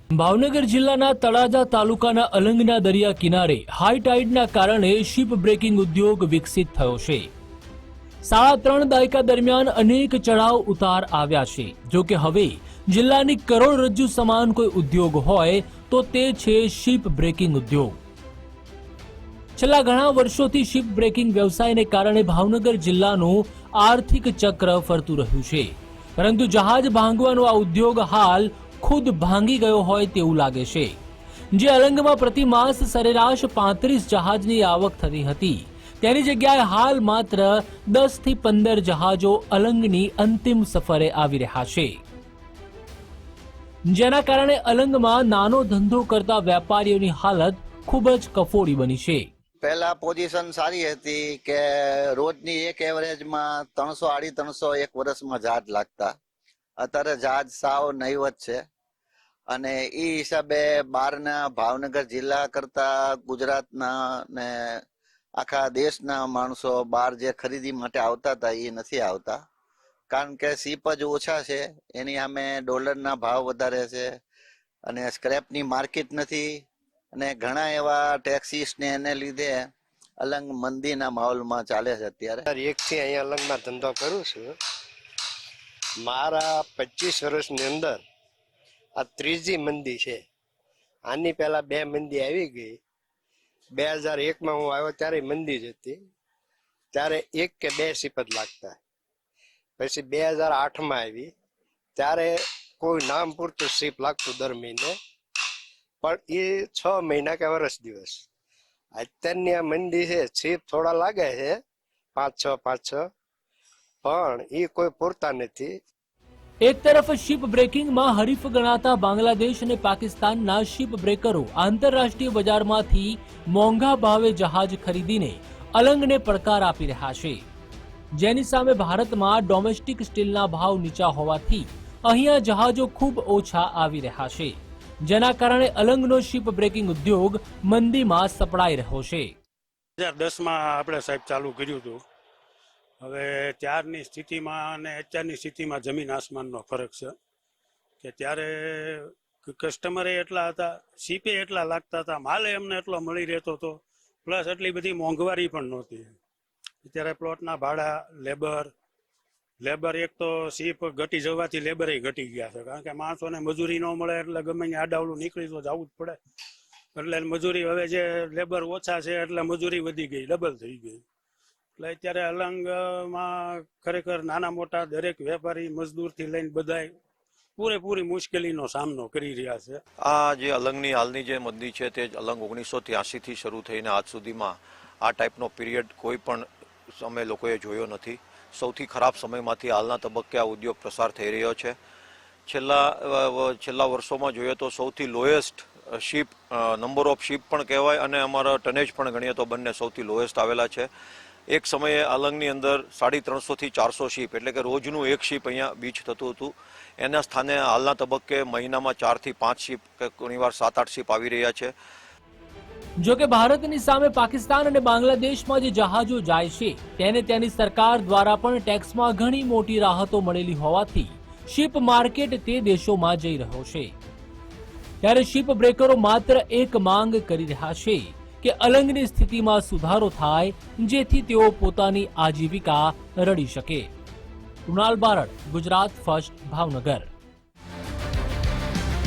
ભાવનગર જિલ્લાના તળાજા તાલુકાના અલંગના દરિયા કિનારે હાઈ ટાઈડના કારણે શિપ બ્રેકિંગ ઉદ્યોગ વિકસિત થયો છે। 3.5 દાયકા દરમિયાન અનેક ચઢાવ ઉતાર આવ્યા છે। જો કે હવે જિલ્લાની કરોડરજ્જુ સમાન કોઈ ઉદ્યોગ હોય તો તે છે શિપ બ્રેકિંગ ઉદ્યોગ। છેલ્લા ઘણા વર્ષોથી શિપ બ્રેકિંગ વ્યવસાયને કારણે ભાવનગર જિલ્લાનું આર્થિક ચક્ર ફરતું રહ્યું છે, પરંતુ જહાજ ભાંગવાનો આ ઉદ્યોગ હાલ ખુદ ભાંગી ગયો હોય તેવું લાગે છે। જે અલંગમાં પ્રતિ માસ સરેરાશ 35 જહાજની આવક થતી હતી, તેની જગ્યાએ હાલ માત્ર 10 થી 15 જહાજો અલંગની અંતિમ સફરે આવી રહ્યા છે, જેના કારણે અલંગમાં નાનો ધંધો કરતા વેપારીઓની હાલત ખૂબ જ કફોડી બની છે। પહેલા પોઝિશન સારી હતી કે રોજની એક એવરેજમાં 300-350 એક વર્ષમાં જહાજ લાગતા। અત્યારે જહાજ સાવ નહીવત છે અને એ હિસાબે બહારના ભાવનગર જિલ્લા કરતા ગુજરાતના ને આખા દેશના માણસો બહાર જે ખરીદી માટે આવતા હતા એ નથી આવતા, કારણ કે શિપ જ ઓછા છે, એની સામે ડોલરના ભાવ વધારે છે અને સ્ક્રેપની માર્કેટ નથી અને ઘણા એવા ટેક્સીસ ને એને લીધે અલંગ મંદીના માહોલમાં ચાલે છે। અત્યારે એકથી અહીંયા અલંગમાં ધંધો કરું છું। મારા 25 વર્ષની અંદર આ ત્રીજી મંદી છે। આની પહેલા 2 મંદી આવી ગઈ। 2001માં હું આવ્યો ત્યારે મંદી જ હતી, ત્યારે 1 કે 2 શિપ જ લાગતા। પછી 2008માં આવી ત્યારે કોઈ નામ પૂરતું શિપ લાગતું દર મહિને, પણ એ 6 મહિના કે વર્ષ દિવસ। અત્યારની આ મંદી છે, શિપ થોડા લાગે છે 5-6, પણ એ કોઈ પૂરતા નથી। એક તરફ શિપ બ્રેકિંગમાં હરીફ ગણાતા બાંગ્લાદેશ અને પાકિસ્તાનના શિપ બ્રેકરો આંતરરાષ્ટ્રીય બજારમાંથી મોંઘા ભાવે જહાજ ખરીદીને અલંગને પડકાર આપી રહ્યા છે, જેની સામે ભારતમાં ડોમેસ્ટિક સ્ટીલના ભાવ નીચા હોવાથી અહીંયા જહાજો ખૂબ ઓછા આવી રહ્યા છે, જેના કારણે અલંગનો શિપ બ્રેકિંગ ઉદ્યોગ મંદીમાં સપડાઈ રહ્યો છે। 2010માં આપણે સાહેબ ચાલુ કર્યું હતું। હવે ત્યારની સ્થિતિમાં અને અત્યારની સ્થિતિમાં જમીન આસમાનનો ફરક છે કે ત્યારે કસ્ટમરે એટલા હતા, શિપે એટલા લાગતા હતા, માલે એમને એટલો મળી રહેતો હતો, પ્લસ એટલી બધી મોંઘવારી પણ નહોતી। અત્યારે પ્લોટના ભાડા, લેબર એક તો શિપ ઘટી જવાથી લેબરે ઘટી ગયા છે, કારણ કે માણસોને મજૂરી ન મળે એટલે ગમે ત્યાં આડાવડું નીકળી તો જવું જ પડે, એટલે મજૂરી હવે જે લેબર ઓછા છે એટલે મજૂરી વધી ગઈ, ડબલ થઈ ગઈ। એટલે અત્યારે અલંગમાં ખરેખર નાના મોટા દરેક વેપારી મજદૂરથી લઈને બધાય પૂરેપૂરી મુશ્કેલીનો સામનો કરી રહ્યા છે। આ જે અલંગની હાલની જે મંદી છે તે અલંગ 1983થી શરૂ થઈને આજ સુધીમાં આ ટાઈપનો પીરિયડ કોઈ પણ સમય લોકોએ જોયો નથી। સૌથી ખરાબ સમયમાંથી હાલના તબક્કે આ ઉદ્યોગ પ્રસાર થઈ રહ્યો છે। છેલ્લા વર્ષોમાં જોઈએ તો સૌથી lowest ship, number of ship પણ કહેવાય અને અમારા ટનેજ પણ ગણીએ તો બંને સૌથી લોએસ્ટ આવેલા છે। એક સમયે અલંગની અંદર 350 થી 400 શિપ એટલે કે રોજનું એક શિપ અહીંયા બીચ થતું હતું, એના સ્થાને હાલના તબક્કે મહિનામાં 4 થી 5 શિપ, ઘણીવાર 7-8 શિપ આવી રહ્યા છે। જો કે ભારતની સામે પાકિસ્તાન અને બાંગ્લાદેશમાં જે જહાજો જાય છે તેને તેની સરકાર દ્વારા પણ ટેક્સમાં ઘણી મોટી રાહતો મળેલી હોવાથી શિપ માર્કેટ તે દેશોમાં જઈ રહ્યો છે। ત્યારે શિપ બ્રેકરો માત્ર એક માંગ કરી રહ્યા છે કે અલંગની સ્થિતિમાં સુધારો થાય, જેથી તેઓ પોતાની આજીવિકા રળી શકે। કૃણાલ બારડ, ગુજરાત ફર્સ્ટ, ભાવનગર।